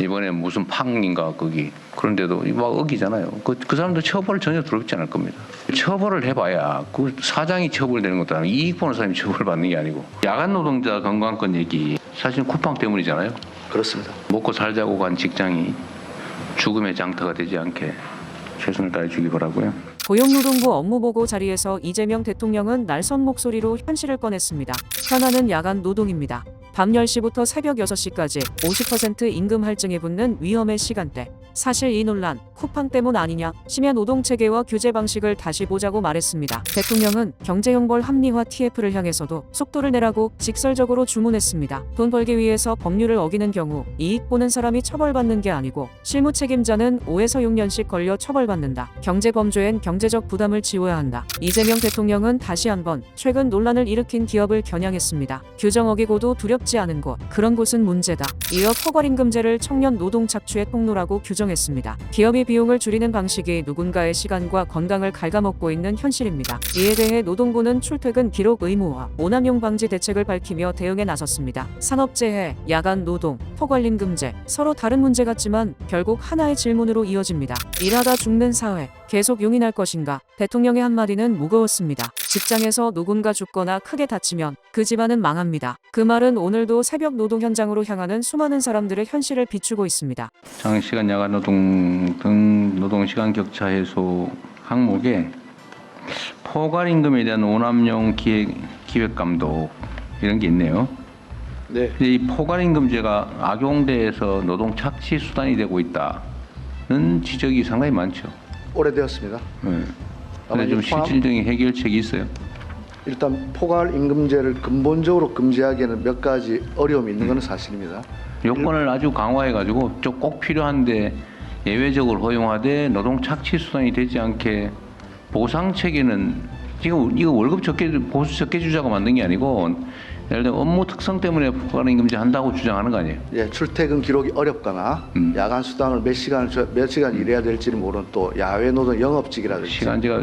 이번에 무슨 팡인가 거기 그런데도 막 어기잖아요. 그 사람도 처벌 전혀 두렵지 않을 겁니다. 처벌을 해봐야 그 사장이 처벌되는 것도 아니고 이익 보는 사람이 처벌받는 게 아니고 야간 노동자 건강권 얘기 사실 쿠팡 때문이잖아요. 그렇습니다. 먹고 살자고 간 직장이 죽음의 장터가 되지 않게 최선을 다해 주기 바라고요. 고용노동부 업무보고 자리에서 이재명 대통령은 날선 목소리로 현실을 꺼냈습니다. 현안은 야간 노동입니다. 밤 10시부터 새벽 6시까지 50% 임금 할증에 붙는 위험의 시간대. 사실 이 논란 쿠팡 때문 아니냐, 심야 노동체계와 규제 방식을 다시 보자고 말했습니다. 대통령은 경제형벌 합리화 TF를 향해서도 속도를 내라고 직설적으로 주문했습니다. 돈 벌기 위해서 법률을 어기는 경우 이익 보는 사람이 처벌받는 게 아니고 실무 책임자는 5에서 6년씩 걸려 처벌받는다. 경제범죄엔 경제적 부담을 지워야 한다. 이재명 대통령은 다시 한번 최근 논란을 일으킨 기업을 겨냥했습니다. 규정 어기고도 두렵지 않은 곳, 그런 곳은 문제다. 이어 포괄임금제를 청년 노동 착취의 통로라고 규정했습니다. 기업이 비용을 줄이는 방식이 누군가의 시간과 건강을 갉아먹고 있는 현실입니다. 이에 대해 노동부는 출퇴근 기록 의무화, 오남용 방지 대책을 밝히며 대응에 나섰습니다. 산업재해, 야간 노동, 포괄임금제, 서로 다른 문제 같지만 결국 하나의 질문으로 이어집니다. 일하다 죽는 사회, 계속 용인할 것인가? 대통령의 한마디는 무거웠습니다. 직장에서 누군가 죽거나 크게 다치면 그 집안은 망합니다. 그 말은 오늘도 새벽 노동 현장으로 향하는 수많은 사람들의 현실을 비추고 있습니다. 장시간 야간 노동 등 노동시간 격차 해소 항목에 포괄임금에 대한 오남용 기획감독 이런 게 있네요. 네. 근데 이 포괄임금제가 악용돼서 노동 착취 수단이 되고 있다는 지적이 상당히 많죠. 오래되었습니다. 네. 근데 좀 실질적인 해결책이 있어요. 일단 포괄임금제를 근본적으로 금지하기에는 몇 가지 어려움이 있는 것은 사실입니다. 요건을 아주 강화해가지고 좀 꼭 필요한데 예외적으로 허용하되 노동 착취 수단이 되지 않게 보상 체계는 지금 이거 월급 적게 보수 적게 주자고 만든 게 아니고 예를 들어 업무 특성 때문에 포괄임금제 한다고 주장하는 거 아니에요? 예, 출퇴근 기록이 어렵거나 야간 수당을 몇 시간 일해야 될지는 모르는 또 야외 노동 영업직이라든지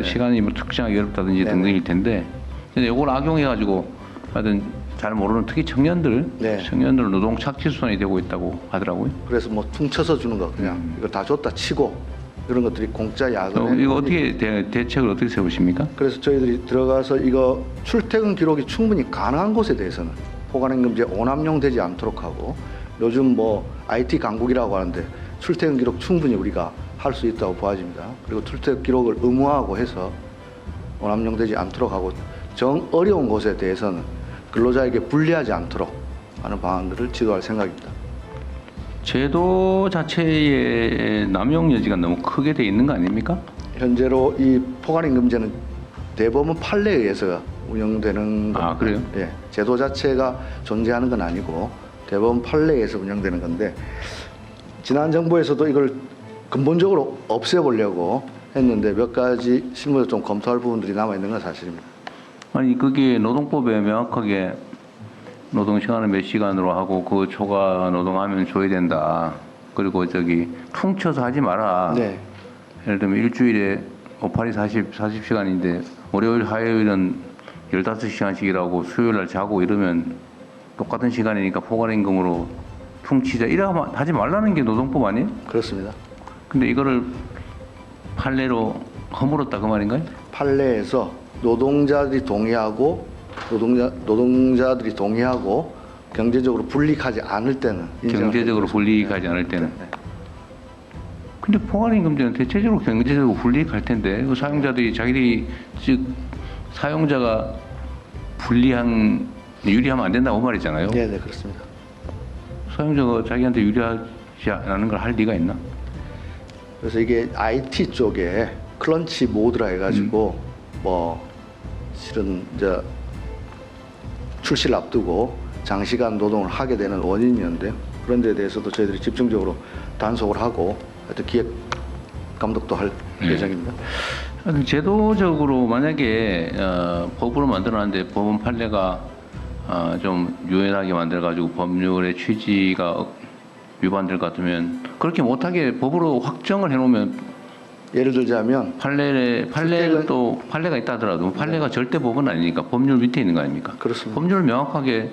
시간이 뭐 특정하기 어렵다든지 네네. 등등일 텐데 근데 이걸 악용해가지고 하여튼 잘 모르는 특히 청년들 노동 착취 수단이 되고 있다고 하더라고요. 그래서 뭐 퉁쳐서 주는 거 그냥 이거 다 줬다 치고 이런 것들이 공짜 야근에 이거 어떻게 대책을 어떻게 세우십니까? 그래서 저희들이 들어가서 이거 출퇴근 기록이 충분히 가능한 곳에 대해서는 포괄임금제 오남용되지 않도록 하고 요즘 뭐 IT 강국이라고 하는데 출퇴근 기록 충분히 우리가 할 수 있다고 보아집니다. 그리고 출퇴근 기록을 의무화하고 해서 오남용되지 않도록 하고 정 어려운 곳에 대해서는 근로자에게 불리하지 않도록 하는 방안들을 지도할 생각입니다. 제도 자체의 남용 여지가 너무 크게 돼 있는 거 아닙니까? 현재로 이 포괄임금제는 대법원 판례에 의해서 운영되는 겁니다. 아, 그래요? 예, 제도 자체가 존재하는 건 아니고 대법원 판례에 의해서 운영되는 건데 지난 정부에서도 이걸 근본적으로 없애보려고 했는데 몇 가지 실무에서 좀 검토할 부분들이 남아 있는 건 사실입니다. 아니 그게 노동법에 명확하게 노동 시간을 몇 시간으로 하고 그 초과 노동하면 줘야 된다. 그리고 저기 퉁쳐서 하지 마라. 네. 예를 들면 일주일에 58이 40시간인데 월요일 화요일은 15시간씩 일하고 수요일 날 자고 이러면 똑같은 시간이니까 포괄임금으로 퉁치자 이러면 하지 말라는 게 노동법 아니에요? 그렇습니다. 근데 이거를 판례로 허물었다 그 말인가요? 판례에서 노동자들이 동의하고 경제적으로 불이익하지 않을 때는 경제적으로 불이익하지 않을 때는. 네. 근데 포괄임금제는 대체적으로 경제적으로 불이익할 텐데 그 사용자들이 자기들이 즉 사용자가 유리하면 안 된다고 말이잖아요. 네, 네, 그렇습니다. 사용자가 자기한테 유리하지 않은 걸 할 리가 있나? 그래서 이게 IT 쪽에 클런치 모드라 해가지고 뭐 실은 이제 출시를 앞두고 장시간 노동을 하게 되는 원인이었는데요. 그런 데에 대해서도 저희들이 집중적으로 단속을 하고 하여튼 기획 감독도 할 예정입니다. 제도적으로 만약에 법으로 만들어놨는데 법원 판례가 좀 유연하게 만들어가지고 법률의 취지가 위반될 것 같으면 그렇게 못하게 법으로 확정을 해놓으면 예를 들자면 판례가 있다 하더라도 판례가 절대 법은 아니니까 법률 밑에 있는 거 아닙니까? 그렇습니다. 법률을 명확하게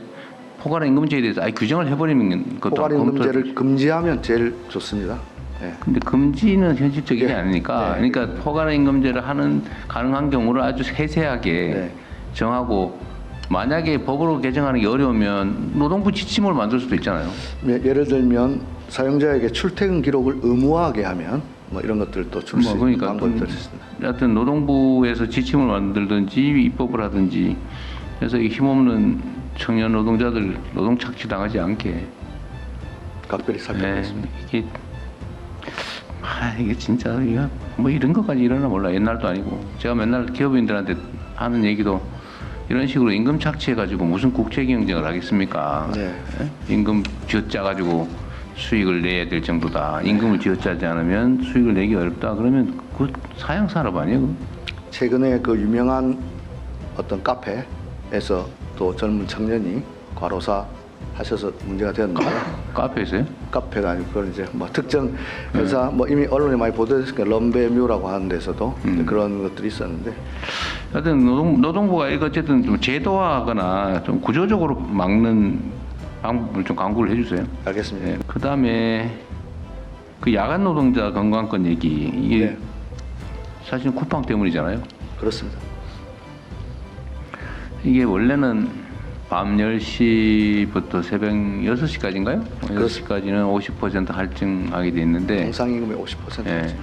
포괄 임금제에 대해서 아예 규정을 해버리는 것도 포괄 임금제를 금지하면 제일 좋습니다. 예. 근데 금지는 현실적이지 예. 않으니까, 예. 그러니까 포괄 임금제를 하는 가능한 경우를 아주 세세하게 예. 정하고, 만약에 법으로 개정하는 게 어려우면 노동부 지침을 만들 수도 있잖아요. 예를 들면 사용자에게 출퇴근 기록을 의무화하게 하면 뭐 이런 것들도 줄 수 있는 그러니까 방법들이 있습니다. 하여튼 노동부에서 지침을 만들든지 입법을 하든지 해서 이 힘없는 청년 노동자들 노동 착취당하지 않게. 각별히 살펴보겠습니다. 이게 진짜 이거 뭐 이런 것까지 일어나 몰라. 옛날도 아니고 제가 맨날 기업인들한테 하는 얘기도 이런 식으로 임금 착취해가지고 무슨 국제 경쟁을 하겠습니까? 네. 예? 임금 쥐어짜 가지고 수익을 내야 될 정도다. 임금을 쥐어짜지 않으면 수익을 내기 어렵다. 그러면 그 사양 산업 아니에요? 그거? 최근에 그 유명한 어떤 카페에서 또 젊은 청년이 과로사 하셔서 문제가 되었는데 카페에서요? 카페가 아니고 그걸 이제 뭐 특정 회사 뭐 이미 언론에 많이 보도됐으니까 럼베뮤라고 하는 데서도 그런 것들이 있었는데 하여튼 노동부가 이거 어쨌든 좀 제도화하거나 좀 구조적으로 막는 방법을 좀 강구를 해주세요. 알겠습니다. 네. 그 다음에 그 야간 노동자 건강권 얘기 이게 네. 사실 쿠팡 때문이잖아요. 그렇습니다. 이게 원래는 밤 10시부터 새벽 6시까지인가요? 6시까지는 50% 할증하게 돼 있는데 정상임금의 50%. 예.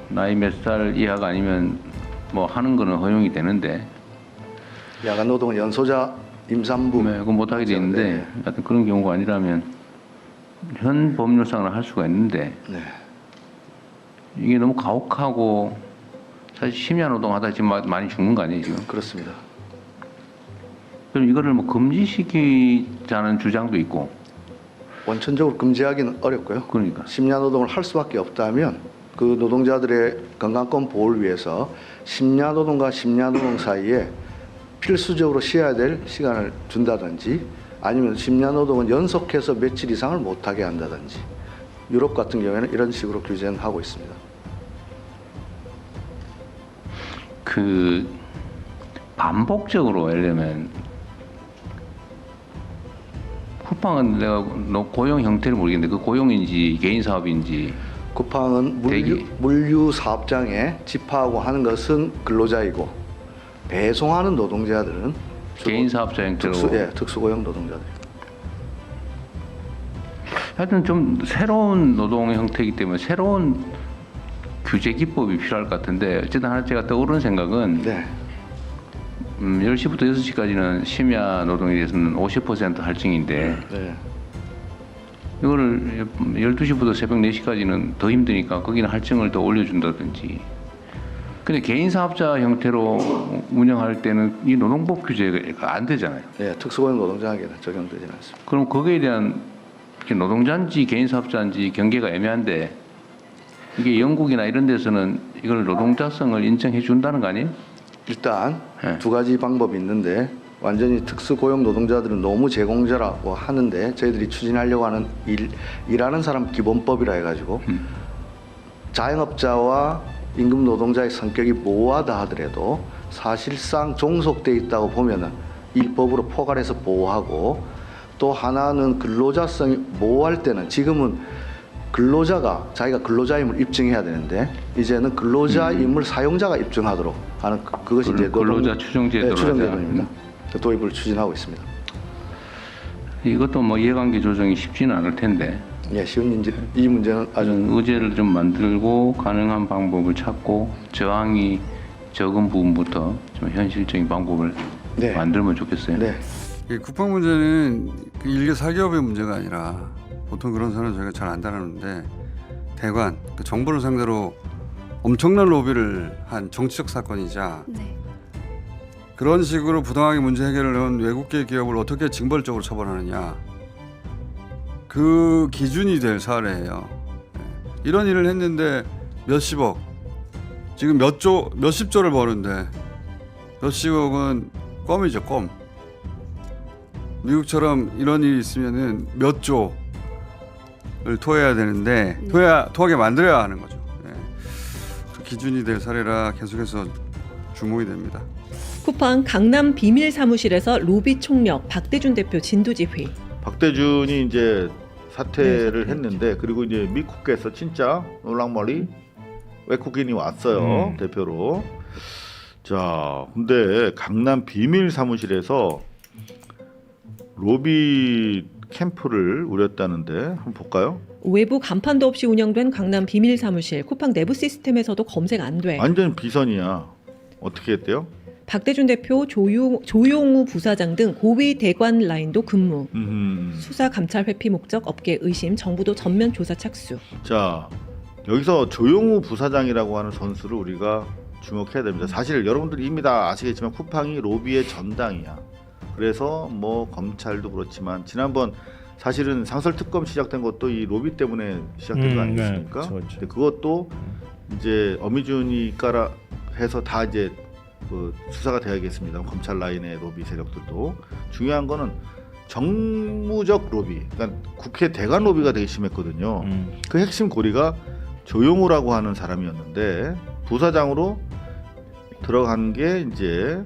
나이 몇 살 이하가 아니면 뭐 하는 거는 허용이 되는데 야간 노동은 연소자 임산부 네, 그거 못 하게 돼 있는데 네. 하여튼 그런 경우가 아니라면 현 법률상으로 할 수가 있는데 네. 이게 너무 가혹하고 사실 심야 노동하다 지금 많이 죽는 거 아니에요 지금? 그렇습니다. 그럼 이거를 뭐 금지시키자는 주장도 있고 원천적으로 금지하기는 어렵고요. 그러니까 심야 노동을 할 수밖에 없다면 그 노동자들의 건강권 보호를 위해서 심야 노동과 심야 노동 사이에 필수적으로 쉬어야 될 시간을 준다든지 아니면 심야 노동은 연속해서 며칠 이상을 못하게 한다든지 유럽 같은 경우에는 이런 식으로 규제는 하고 있습니다. 그 반복적으로 예를 들면 쿠팡은 내가 고용 형태를 모르겠는데 그 고용인지 개인 사업인지 쿠팡은 대기. 물류 사업장에 집하고 하는 것은 근로자이고 배송하는 노동자들은 개인 사업자 형태로 특수고용 노동자들. 하여튼 좀 새로운 노동 형태이기 때문에 새로운 규제 기법이 필요할 것 같은데 어쨌든 하나 제가 떠오르는 생각은 네. 10시부터 6시까지는 심야 노동에 대해서는 50% 할증인데 네. 이거를 12시부터 새벽 4시까지는 더 힘드니까 거기는 할증을 더 올려준다든지. 근데 개인 사업자 형태로 운영할 때는 이 노동법 규제가 안 되잖아요. 네, 특수고용 노동자에게는 적용되지는 않습니다. 그럼 거기에 대한 노동자인지 개인 사업자인지 경계가 애매한데 이게 영국이나 이런 데서는 이걸 노동자성을 인정해 준다는 거 아니에요? 일단 네. 두 가지 방법이 있는데 완전히 특수고용 노동자들은 노무 제공자라고 하는데 저희들이 추진하려고 하는 일하는 사람 기본법이라 해가지고 자영업자와 임금 노동자의 성격이 모호하다 하더라도 사실상 종속돼 있다고 보면은 이 법으로 포괄해서 보호하고 또 하나는 근로자성이 모호할 때는 지금은 근로자가 자기가 근로자임을 입증해야 되는데 이제는 근로자임을 사용자가 입증하도록 하는 그것이 이제 근로자 추정제도로 추정제도입니다. 도입을 추진하고 있습니다. 이것도 뭐 이해관계 조정이 쉽지는 않을 텐데 예, 쉬운 문제 이 문제는 아주 의제를 좀 만들고 가능한 방법을 찾고 저항이 적은 부분부터 좀 현실적인 방법을 네. 만들면 좋겠어요. 네. 이 쿠팡 문제는 그 일개 사기업의 문제가 아니라 보통 그런 사람은 저희가 잘 안 다루는데 대관, 그 정부를 상대로 엄청난 로비를 한 정치적 사건이자 네. 그런 식으로 부당하게 문제 해결을 해온 외국계 기업을 어떻게 징벌적으로 처벌하느냐 그 기준이 될 사례예요. 이런 일을 했는데 몇십억 지금 몇십조를 버는데 몇십억은 껌이죠, 껌. 미국처럼 이런 일이 있으면은 몇 조를 토해야 되는데 토하게 만들어야 하는 거죠. 그 기준이 될 사례라 계속해서 주목이 됩니다. 쿠팡 강남 비밀 사무실에서 로비 총력 박대준 대표 진두지휘. 박대준이 이제 사퇴를 했는데 그리고 이제 미국에서 진짜 놀랑머리 외국인이 왔어요. 대표로. 자, 근데 강남 비밀 사무실에서 로비 캠프를 우렸다는데 한번 볼까요? 외부 간판도 없이 운영된 강남 비밀 사무실. 쿠팡 내부 시스템에서도 검색 안 돼. 완전 비선이야. 어떻게 했대요? 박대준 대표, 조용우 부사장 등 고위 대관 라인도 근무. 수사 감찰 회피 목적 업계 의심. 정부도 전면 조사 착수. 자, 여기서 조용우 부사장이라고 하는 선수를 우리가 주목해야 됩니다. 사실 여러분들이 이미 다 아시겠지만 쿠팡이 로비의 전당이야. 그래서 뭐 검찰도 그렇지만 지난번 사실은 상설특검 시작된 것도 이 로비 때문에 시작된 거 아니겠습니까? 네, 그렇죠. 근데 그것도 이제 어미준이 까라 해서 다 이제 그 수사가 돼야겠습니다. 검찰 라인의 로비 세력들도 중요한 거는 정무적 로비, 그러니까 국회 대관 로비가 되게 심했거든요. 그 핵심 고리가 조용우라고 하는 사람이었는데 부사장으로 들어간 게 이제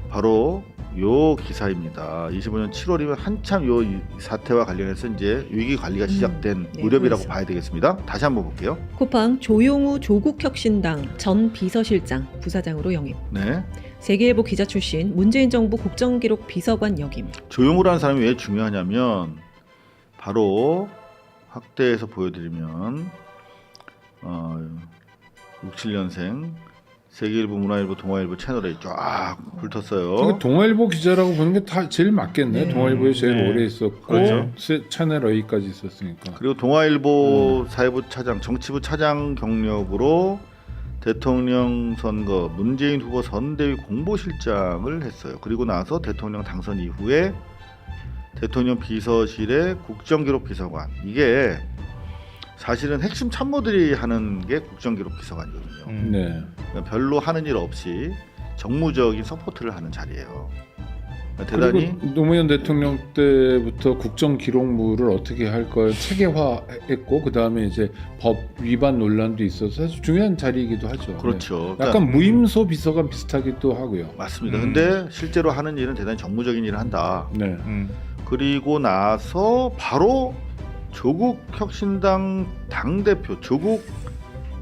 바로 요 기사입니다. 25년 7월이면 한참 요 사태와 관련해서 이제 위기 관리가 시작된 네, 무렵이라고 그렇습니다. 봐야 되겠습니다. 다시 한번 볼게요. 쿠팡 조용우 조국혁신당 전 비서실장 부사장으로 영입. 네, 세계일보 기자 출신 문재인 정부 국정기록 비서관 역임. 조용우라는 사람이 왜 중요하냐면 바로 확대해서 보여드리면 67년생 세계일보, 문화일보, 동아일보 채널에 쫙 훑었어요. 그러니까 동아일보 기자라고 보는 게 다 제일 맞겠네. 동아일보에 제일 네. 오래 있었고 그렇죠. 채널 A까지 있었으니까. 그리고 동아일보 사회부 차장, 정치부 차장 경력으로 대통령 선거 문재인 후보 선대위 공보실장을 했어요. 그리고 나서 대통령 당선 이후에 대통령 비서실의 국정기록 비서관. 이게 사실은 핵심 참모들이 하는 게 국정기록 비서관이거든요. 네. 그러니까 별로 하는 일 없이 정무적인 서포트를 하는 자리예요. 그러니까 대단히 그리고 노무현 대통령 때부터 국정기록물을 어떻게 할 걸 체계화했고 그 다음에 이제 법 위반 논란도 있어서 사실 중요한 자리이기도 하죠. 그렇죠. 네. 약간 무임소 비서관 비슷하기도 하고요. 맞습니다. 근데 실제로 하는 일은 대단히 정무적인 일을 한다. 네. 그리고 나서 바로 조국 혁신당 당대표, 조국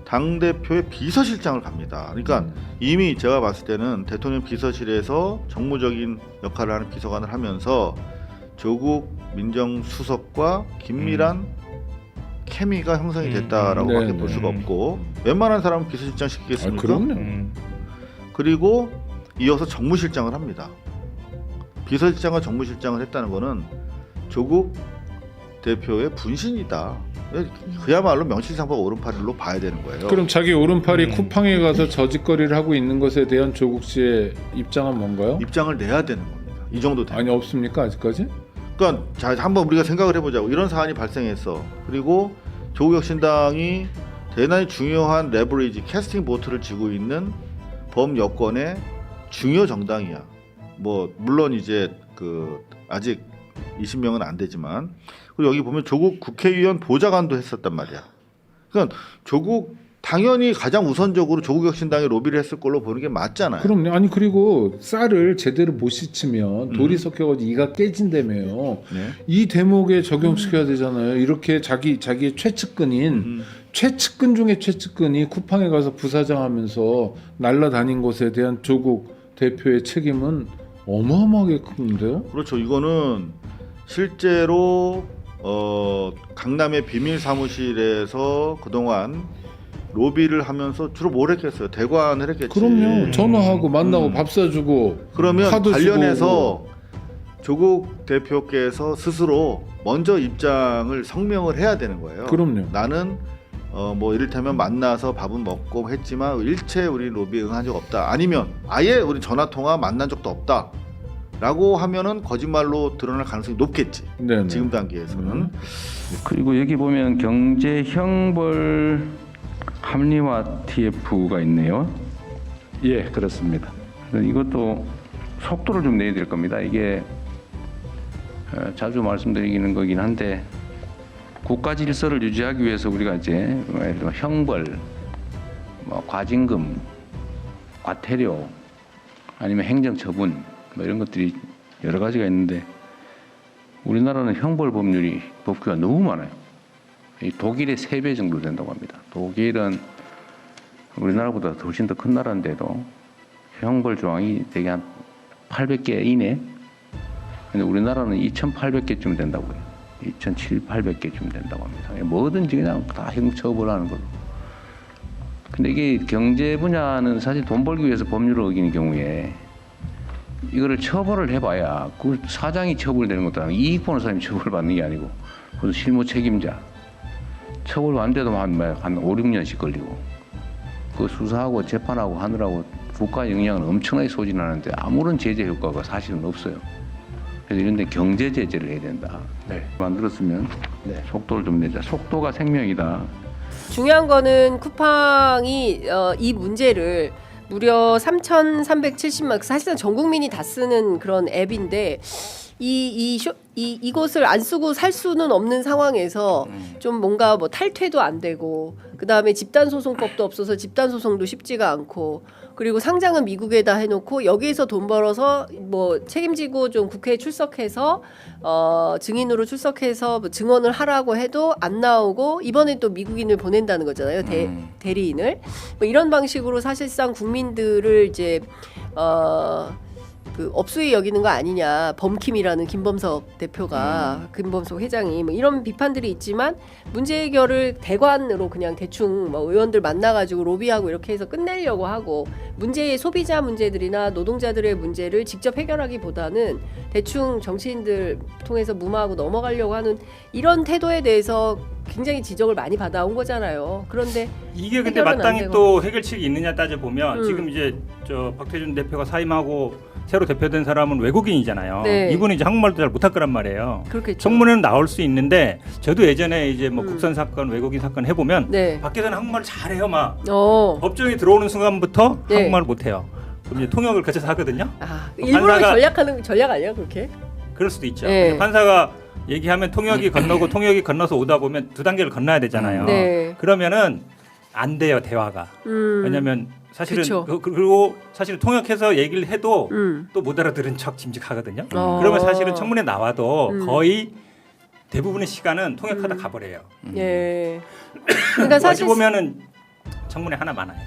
당대표의 비서실장을 갑니다. 그러니까 이미 제가 봤을 때는 대통령 비서실에서 정무적인 역할을 하는 비서관을 하면서 조국 민정수석과 긴밀한 케미가 형성이 됐다라고밖에 네, 볼 네. 수가 없고 웬만한 사람은 비서실장 아, 시키겠습니까? 그럼요. 그리고 이어서 정무실장을 합니다. 비서실장과 정무실장을 했다는 거는 조국 대표의 분신이다. 그야말로 명실상부가 오른팔로 봐야 되는 거예요. 그럼 자기 오른팔이 쿠팡에 가서 저짓거리를 하고 있는 것에 대한 조국 씨의 입장은 뭔가요? 입장을 내야 되는 겁니다. 이 정도 되면. 아니 없습니까 아직까지? 그러니까 자 한번 우리가 생각을 해보자고. 이런 사안이 발생했어. 그리고 조국혁신당이 대단히 중요한 레버리지 캐스팅 보트를 쥐고 있는 범여권의 중요 정당이야. 뭐 물론 이제 그 아직 20명은 안 되지만 그리고 여기 보면 조국 국회의원 보좌관도 했었단 말이야. 그러니까 조국 당연히 가장 우선적으로 조국혁신당에 로비를 했을 걸로 보는 게 맞잖아요. 그럼요. 아니 그리고 쌀을 제대로 못 씻으면 돌이 섞여가지고 이가 깨진다며요. 네. 이 대목에 적용시켜야 되잖아요. 이렇게 자기의 최측근인 최측근 중에 최측근이 쿠팡에 가서 부사장하면서 날라다닌 것에 대한 조국 대표의 책임은 어마어마하게 큰데요. 그렇죠. 이거는 실제로 강남의 비밀 사무실에서 그동안 로비를 하면서 주로 뭘 했겠어요? 대관을 했겠지. 그럼요. 전화하고 만나고 밥 사주고 그러면 카드 관련해서 조국 대표께서 스스로 먼저 입장을 성명을 해야 되는 거예요. 그럼요. 나는 뭐 이를테면 만나서 밥은 먹고 했지만 일체 우리 로비에 응한 적 없다. 아니면 아예 우리 전화 통화 만난 적도 없다. 라고 하면은 거짓말로 드러날 가능성이 높겠지. 네네. 지금 단계에서는. 그리고 여기 보면 경제 형벌 합리화 TF가 있네요. 예, 그렇습니다. 그래서 이것도 속도를 좀 내야 될 겁니다. 이게 자주 말씀드리는 거긴 한데 국가 질서를 유지하기 위해서 우리가 이제 형벌, 뭐 과징금, 과태료 아니면 행정처분 뭐 이런 것들이 여러 가지가 있는데 우리나라는 형벌 법률이 법규가 너무 많아요. 이 독일의 3배 정도 된다고 합니다. 독일은 우리나라보다 훨씬 더 큰 나라인데도 형벌 조항이 대개 한 800개 이내. 근데 우리나라는 2,800개쯤 된다고요. 2,700~800개쯤 된다고 합니다. 뭐든지 그냥 다 형처벌하는 걸로. 근데 이게 경제 분야는 사실 돈 벌기 위해서 법률을 어기는 경우에 이거를 처벌을 해봐야 그 사장이 처벌되는 것도 아니고 이익 보는 사람이 처벌받는 게 아니고 그것도 실무 책임자 처벌받는데도 한 5~6년씩 걸리고 그 수사하고 재판하고 하느라고 국가 영향을 엄청나게 소진하는데 아무런 제재 효과가 사실은 없어요. 그래서 이런 데 경제 제재를 해야 된다. 네. 만들었으면 속도를 좀 내자. 속도가 생명이다. 중요한 거는 쿠팡이 이 문제를 무려 3,370만 사실상 전 국민이 다 쓰는 그런 앱인데 이것을 안 쓰고 살 수는 없는 상황에서 좀 뭔가 뭐 탈퇴도 안 되고 그다음에 집단소송법도 없어서 집단소송도 쉽지가 않고 그리고 상장은 미국에다 해놓고 여기에서 돈 벌어서 뭐 책임지고 좀 국회에 출석해서 증인으로 출석해서 뭐 증언을 하라고 해도 안 나오고 이번에 또 미국인을 보낸다는 거잖아요. 대리인을 뭐 이런 방식으로 사실상 국민들을 이제 그 업수위 여기는 거 아니냐 범킴이라는 김범석 대표가 김범석 회장이 뭐 이런 비판들이 있지만 문제 해결을 대관으로 그냥 대충 뭐 의원들 만나가지고 로비하고 이렇게 해서 끝내려고 하고 문제의 소비자 문제들이나 노동자들의 문제를 직접 해결하기보다는 대충 정치인들 통해서 무마하고 넘어가려고 하는 이런 태도에 대해서 굉장히 지적을 많이 받아온 거잖아요. 그런데 이게 근데 해결은 안 마땅히 되고. 또 해결책이 있느냐 따져보면 지금 이제 저 박태준 대표가 사임하고 새로 대표된 사람은 외국인이잖아요. 네. 이분은 이제 한국말도 잘 못할 거란 말이에요. 그렇겠죠. 청문회는 나올 수 있는데 저도 예전에 이제 뭐 국선 사건, 외국인 사건 해보면 네. 밖에서는 한국말 잘해요, 막 법정에 들어오는 순간부터 네. 한국말을 못해요. 그럼 이제 통역을 거쳐서 하거든요. 아, 일부러 판사가- 전략 아니야 그렇게? 그럴 수도 있죠. 네. 근데 판사가 얘기하면 통역이 건너고 통역이 건너서 오다 보면 2단계를 건너야 되잖아요. 네. 그러면은 안 돼요, 대화가. 왜냐하면 사실은 그쵸. 그리고 사실은 통역해서 얘기를 해도 또 못 알아들은 척 짐직하거든요. 그러면 사실은 청문회 나와도 거의 대부분의 시간은 통역하다 가버려요. 예. 그러니까 어찌 사실 보면은 청문회 하나 많아요.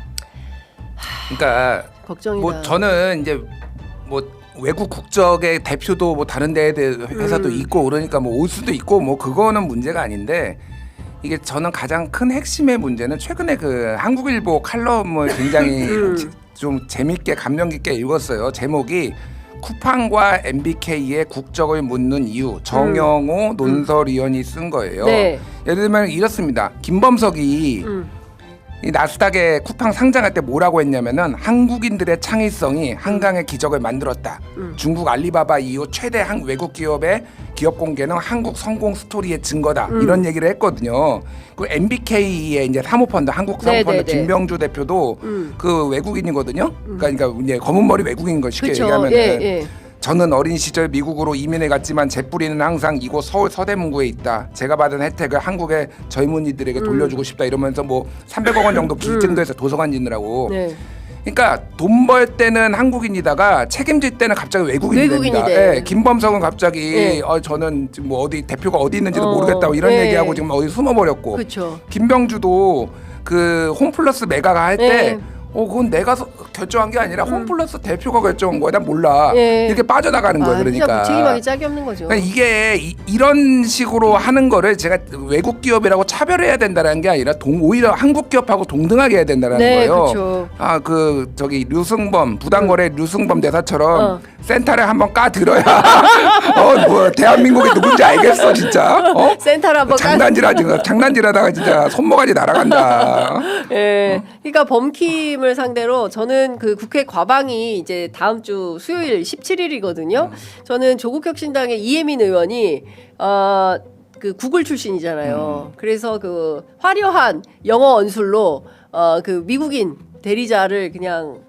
그러니까 걱정이다. 뭐 저는 이제 뭐 외국 국적의 대표도 뭐 다른 데에 회사도 있고 그러니까 뭐 올 수도 있고 뭐 그거는 문제가 아닌데 이게 저는 가장 큰 핵심의 문제는 최근에 그 한국일보 칼럼을 굉장히 좀 재밌게 감명 깊게 읽었어요. 제목이 쿠팡과 MBK의 국적을 묻는 이유 정영호 논설위원이 쓴 거예요. 네. 예를 들면 이렇습니다. 김범석이 이 나스닥에 쿠팡 상장할 때 뭐라고 했냐면은 한국인들의 창의성이 한강의 기적을 만들었다. 중국 알리바바 이후 최대 외국 기업의 기업 공개는 한국 성공 스토리의 증거다. 이런 얘기를 했거든요. 그 MBK의 이제 사모펀드 한국 사모펀드 네네네. 김병주 대표도 그 외국인이거든요. 그러니까 이제 검은 머리 외국인인 거 쉽게 그쵸. 얘기하면은. 예. 저는 어린 시절 미국으로 이민을 갔지만 제 뿌리는 항상 이곳 서울 서대문구에 있다. 제가 받은 혜택을 한국의 젊은이들에게 돌려주고 싶다 이러면서 뭐 300억 원 정도 기증도 해서 도서관 짓느라고. 네. 그러니까 돈 벌 때는 한국인이다가 책임질 때는 갑자기 외국인이 됩니다. 돼. 예, 김범석은 갑자기 예. 저는 지금 뭐 어디 대표가 어디 있는지도 모르겠다고 이런 예. 얘기하고 지금 어디 숨어버렸고. 그렇죠. 김병주도 그 홈플러스 메가가 할 때 예. 그건 내가 결정한 게 아니라 홈플러스 대표가 결정한 거야. 난 몰라. 예. 이렇게 빠져나가는 거야. 진짜 그러니까. 무책임하기 짝이 없는 거죠. 그러니까 이게 이런 식으로 하는 거를 제가 외국 기업이라고 차별해야 된다는 게 아니라 오히려 한국 기업하고 동등하게 해야 된다는 네, 거예요. 그렇죠. 그 저기 류승범 부당거래 류승범 대사처럼 센터를 한번 까 들어야 뭐 대한민국이 누군지 알겠어 진짜. 센터를 한번 장난질하다가 진짜 손모가지 날아간다. 예. 그러니까 범킴을 상대로 저는 그 국회 과방이 이제 다음 주 수요일 17일이거든요. 저는 조국혁신당의 이혜민 의원이 그 구글 출신이잖아요. 그래서 그 화려한 영어 언술로 그 미국인 대리자를 그냥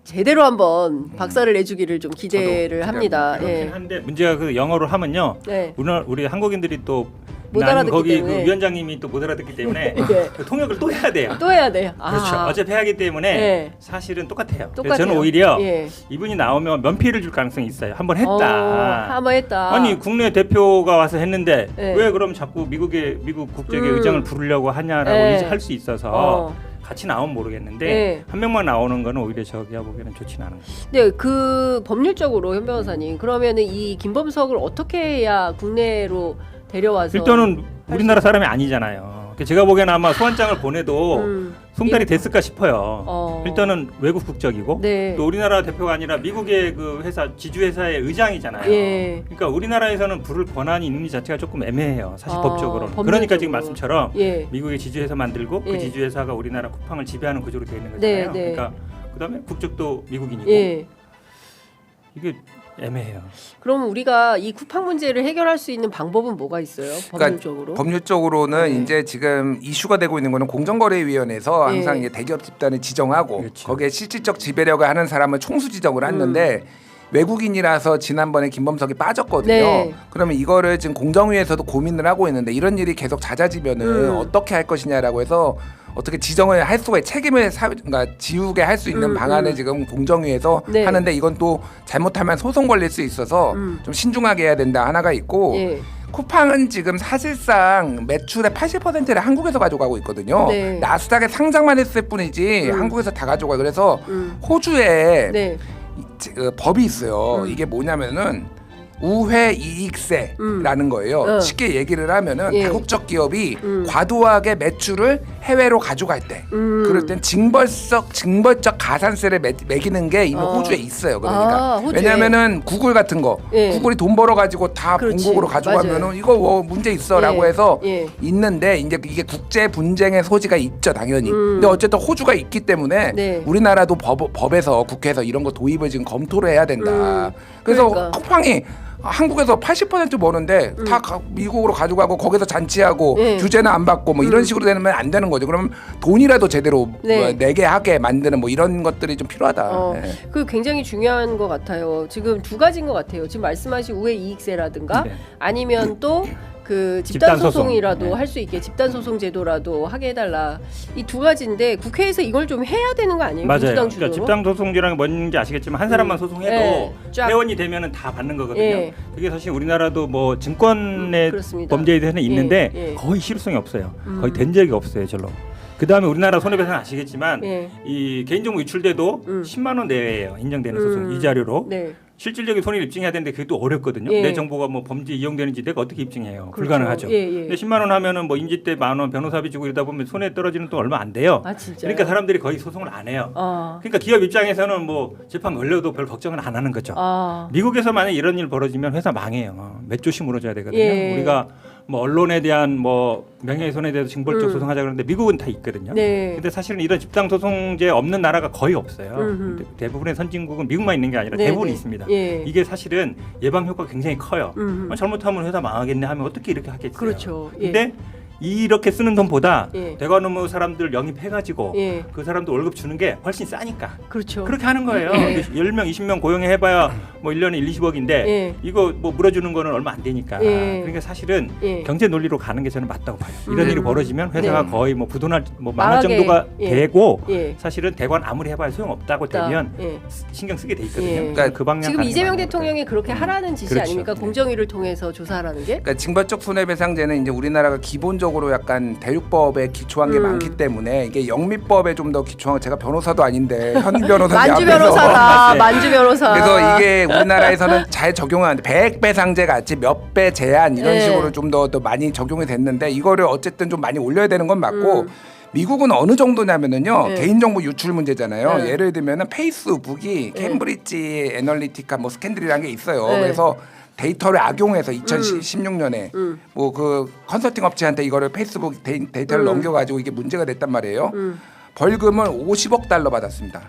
제대로 한번 박살을 내주기를 좀 기대를 합니다. 그렇긴 예. 한데 문제가 그 영어로 하면요. 네. 우리 한국인들이 또 못 나는 알아듣기 거기 때문에. 그 위원장님이 또 못 알아듣기 때문에 네. 그 통역을 또 해야 돼요. 또 해야 돼요. 그렇죠. 어차피 해야 하기 때문에 네. 사실은 똑같아요. 그래서 똑같아요. 저는 오히려 예. 이분이 나오면 면피를 줄 가능성이 있어요. 한번 했다. 한번 했다. 아니 국내 대표가 와서 했는데 네. 왜 그럼 자꾸 미국 국적의 의장을 부르려고 하냐라고 네. 할 수 있어서 어. 같이 나오면 모르겠는데 네. 한 명만 나오는 거는 오히려 저기가 보기에는 좋지는 않은 거예요. 네, 그 법률적으로 현 변호사님 그러면은 이 김범석을 어떻게 해야 국내로 데려와서 일단은 우리나라 사람이 아니잖아요. 제가 보기에는 아마 소환장을 보내도 송달이 됐을까 싶어요. 일단은 외국 국적이고 네. 또 우리나라 대표가 아니라 미국의 그 회사 지주회사의 의장이잖아요. 예. 그러니까 우리나라에서는 부를 권한이 있는지 자체가 조금 애매해요. 사실 법적으로는. 법률적으로. 그러니까 지금 말씀처럼 예. 미국의 지주회사 만들고 예. 그 지주회사가 우리나라 쿠팡을 지배하는 구조로 되어 있는 거잖아요. 네, 네. 그러니까 그다음에 국적도 미국인이고 예. 이게 애매해요. 그럼 우리가 이 쿠팡 문제를 해결할 수 있는 방법은 뭐가 있어요? 법률적으로? 법률적으로는 네. 이제 지금 이슈가 되고 있는 거는 공정거래위원회에서 네. 항상 이제 대기업 집단을 지정하고 그렇죠. 거기에 실질적 지배력을 하는 사람을 총수 지정을 하는데 외국인이라서 지난번에 김범석이 빠졌거든요. 네. 그러면 이거를 지금 공정위에서도 고민을 하고 있는데 이런 일이 계속 잦아지면은 어떻게 할 것이냐라고 해서 어떻게 지정을 할 수가 책임을 그러니까 지우게 할 수 있는 방안을 지금 공정위에서 네. 하는데 이건 또 잘못하면 소송 걸릴 수 있어서 좀 신중하게 해야 된다 하나가 있고 예. 쿠팡은 지금 사실상 매출의 80%를 한국에서 가져가고 있거든요. 네. 나스닥에 상장만 했을 뿐이지 한국에서 다 가져가요. 그래서 호주에 네. 법이 있어요. 이게 뭐냐면은 우회 이익세라는 거예요. 쉽게 얘기를 하면은 예. 다국적 기업이 과도하게 매출을 해외로 가져갈 때 그럴 땐 징벌적 가산세를 매기는 게 이미 호주에 있어요. 그러니까 호주에. 왜냐면은 구글 같은 거 예. 구글이 돈 벌어 가지고 다 그렇지. 본국으로 가져가면은 맞아요. 이거 뭐 문제 있어라고 예. 해서 예. 있는데 이제 이게 국제 분쟁의 소지가 있죠, 당연히. 근데 어쨌든 호주가 있기 때문에 네. 우리나라도 법에서 국회에서 이런 거 도입을 지금 검토를 해야 된다. 그래서 그러니까. 쿠팡이 한국에서 80% 버는데 다 미국으로 가져가고 거기서 잔치하고 네. 규제는 안 받고 뭐 이런 식으로 되면 안 되는 거죠. 그러면 돈이라도 제대로 네. 내게 하게 만드는 뭐 이런 것들이 좀 필요하다. 네. 그 굉장히 중요한 것 같아요. 지금 두 가지인 것 같아요. 지금 말씀하신 우회 이익세라든가 네. 아니면 또 그 집단 집단소송. 소송이라도 네. 할 수 있게 집단 소송 제도라도 하게 해달라. 이 두 가지인데 국회에서 이걸 좀 해야 되는 거 아니에요? 맞아요. 민주당 그러니까 주도로? 집단 소송제라는 게 뭔지 아시겠지만 한 사람만 소송해도 네. 쫙. 회원이 되면은 다 받는 거거든요. 예. 그게 사실 우리나라도 뭐 증권의 그렇습니다. 범죄에 대해서는 있는데 예, 예. 거의 실효성이 없어요. 거의 된 적이 없어요, 절로. 그 다음에 우리나라 손해배상 아시겠지만 예. 이 개인정보 유출돼도 10만 원 내외예요. 인정되는 소송 이 자료로. 네. 실질적인 손해를 입증해야 되는데 그게 또 어렵거든요. 예. 내 정보가 뭐 범죄에 이용되는지 내가 어떻게 입증해요? 그렇죠. 불가능하죠. 예, 예. 근데 10만 원 하면은 뭐 임직대 10,000원, 변호사비 주고 이러다 보면 손해 떨어지는 돈 얼마 안 돼요. 아 진짜. 그러니까 사람들이 거의 소송을 안 해요. 아. 그러니까 기업 입장에서는 뭐 재판 걸려도 별 걱정은 안 하는 거죠. 아. 미국에서 만약 이런 일 벌어지면 회사 망해요. 몇 조씩 물어줘야 되거든요. 예. 우리가 뭐 언론에 대한 뭐 명예훼손에 대해서 징벌적 소송하자 그러는데 미국은 다 있거든요. 네. 근데 사실은 이런 집단 소송제 없는 나라가 거의 없어요. 음흠. 대부분의 선진국은 미국만 있는 게 아니라 네, 대부분 네. 있습니다. 예. 이게 사실은 예방 효과가 굉장히 커요. 잘못하면 회사 망하겠네 하면 어떻게 이렇게 하겠어요. 그렇죠. 예. 근데 이렇게 쓰는 돈보다 예. 대관 업무 사람들 영입해가지고 예. 그 사람들 월급 주는 게 훨씬 싸니까 그렇죠. 그렇게 하는 거예요. 예. 10명, 20명 고용해봐야 뭐 1년에 1, 20억인데 예. 이거 뭐 물어주는 거는 얼마 안 되니까. 예. 그러니까 사실은 예. 경제 논리로 가는 게 저는 맞다고 봐요. 이런 일이 벌어지면 회사가 네. 거의 뭐 부도날 뭐 망할 망하게, 정도가 예. 되고 예. 사실은 대관 아무리 해봐야 소용없다고 없다. 되면 예. 신경 쓰게 돼 있거든요. 예. 그러니까 그 방향 지금 가는 게 이재명 맞는 것 같아요. 대통령이 그렇게 하라는 지시 그렇죠. 아닙니까? 네. 공정위를 통해서 조사하라는 게? 그러니까 징벌적 손해배상제는 이제 우리나라가 기본적으로 약간 대륙법에 기초한 게 많기 때문에 이게 영미법에 좀 더 기초한 제가 변호사도 아닌데 현 변호사 만주 변호사다. 만주 변호사. 그래서 이게 우리나라에서는 잘 적용하는데 100배 상제 같이 몇 배 제한 이런 네. 식으로 좀 더 많이 적용이 됐는데 이거를 어쨌든 좀 많이 올려야 되는 건 맞고 미국은 어느 정도냐면은요 네. 개인정보 유출 문제잖아요. 네. 예를 들면은 페이스북이 캠브리지 애널리티카 뭐 스캔들이라는 게 있어요. 네. 그래서 데이터를 악용해서 2016년에 뭐 그 컨설팅 업체한테 이거를 페이스북 데이터를 넘겨가지고 이게 문제가 됐단 말이에요. 벌금을 $50억 받았습니다.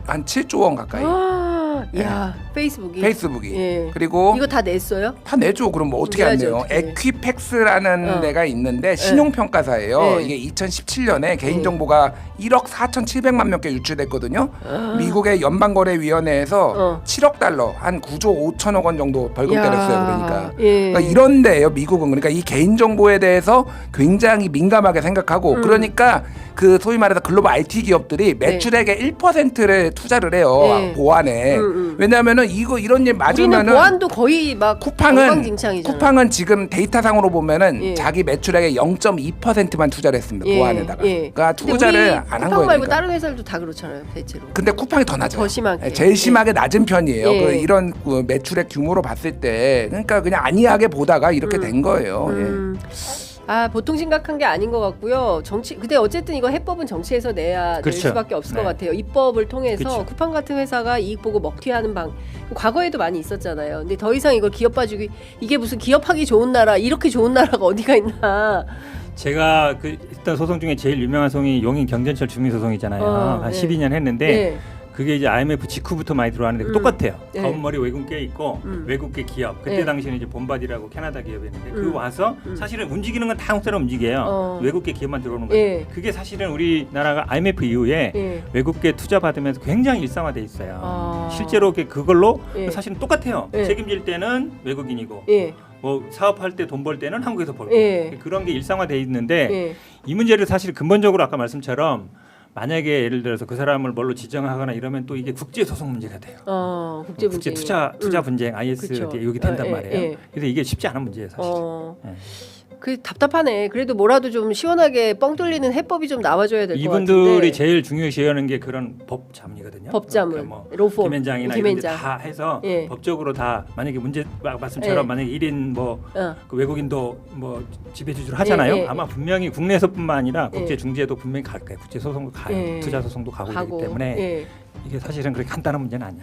한 7조 원 가까이. 아, 야, 페이스북이. 페이스북이. 예. 그리고 이거 다 냈어요? 다 내죠. 그럼 뭐 어떻게 안 내야지, 내요? 어떻게. 에퀴팩스라는 데가 있는데 신용평가사예요. 네. 이게 2017년에 개인정보가 1억 4,700만 명께 유출됐거든요. 미국의 연방거래위원회에서 7억 달러, 한 9조 5천억 원 정도 벌금 야. 때렸어요. 그러니까. 예. 그러니까 이런 데예요. 미국은. 그러니까 이 개인정보에 대해서 굉장히 민감하게 생각하고 그러니까 그 소위 말해서 글로벌 IT 기업들이 매출액의 1%를 투자를 해요. 네. 보안에. 왜냐하면은 이런 일 우리는 맞으면은 보안도 거의 막 엉망진창이잖아요. 쿠팡은 지금 데이터상으로 보면은 예. 자기 매출액의 0.2%만 투자를 했습니다. 보안에다가. 그러니까 근데 투자를 우리 안 한 쿠팡 거예요. 말고 그러니까. 다른 회사들도 다 그렇잖아요, 대체로. 근데 쿠팡이 더 낮아요. 더 심하게. 예, 제일 심하게 낮은 편이에요. 예. 이런 그 매출액 규모로 봤을 때, 그러니까 그냥 안이하게 보다가 이렇게 된 거예요. 아, 보통 심각한 게 아닌 것 같고요. 근데 어쨌든 이거 해법은 정치에서 내야 될 그렇죠. 수밖에 없을 네. 것 같아요. 입법을 통해서 그렇죠. 쿠팡 같은 회사가 이익 보고 먹튀하는 과거에도 많이 있었잖아요. 근데 더 이상 이걸 기업 봐주기, 이게 무슨 기업하기 좋은 나라, 이렇게 좋은 나라가 어디가 있나. 제가 그 일단 소송 중에 제일 유명한 소송이 용인 경전철 주민 소송이잖아요. 한 네. 12년 했는데 네. 그게 이제 IMF 직후부터 많이 들어왔는데 똑같아요. 네. 검은머리 외국계 있고 외국계 기업. 그때 네. 당시에는 이제 본바디라고 캐나다 기업이었는데 그 와서 사실은 움직이는 건 다 한국 사람 움직여요. 외국계 기업만 들어오는 거죠. 예. 그게 사실은 우리나라가 IMF 이후에 예. 외국계 투자 받으면서 굉장히 일상화돼 있어요. 아. 실제로 그걸로 예. 사실은 똑같아요. 예. 책임질 때는 외국인이고 예. 뭐 사업할 때 돈 벌 때는 한국에서 벌고 예. 그런 게 일상화돼 있는데 예. 이 문제를 사실 근본적으로 아까 말씀처럼 만약에 예를 들어서 그 사람을 뭘로 지정하거나 이러면 또 이게 국제 소송 문제가 돼요. 국제 국제 분쟁. 투자 분쟁 IS 그쵸. 여기 된단 예, 말이에요. 예. 그래서 이게 쉽지 않은 문제예요, 사실. 예. 그 답답하네. 그래도 뭐라도 좀 시원하게 뻥 뚫리는 해법이 좀 나와줘야 될 것 같은데. 이분들이 제일 중요시하는 게 그런 법자문이거든요. 법자문, 그러니까 뭐 로펌, 김현장이나 김현장. 이런 데 다 해서 예. 법적으로 다 만약에 말씀처럼 예. 만약에 1인 뭐 어. 그 외국인도 뭐 지배주주를 하잖아요. 예, 예, 아마 분명히 국내에서뿐만 아니라 예. 국제 중재도 분명히 갈 거예요. 국제 소송도 가요. 예. 투자 소송도 가고 이러기 때문에 예. 이게 사실은 그렇게 간단한 문제는 아니에요.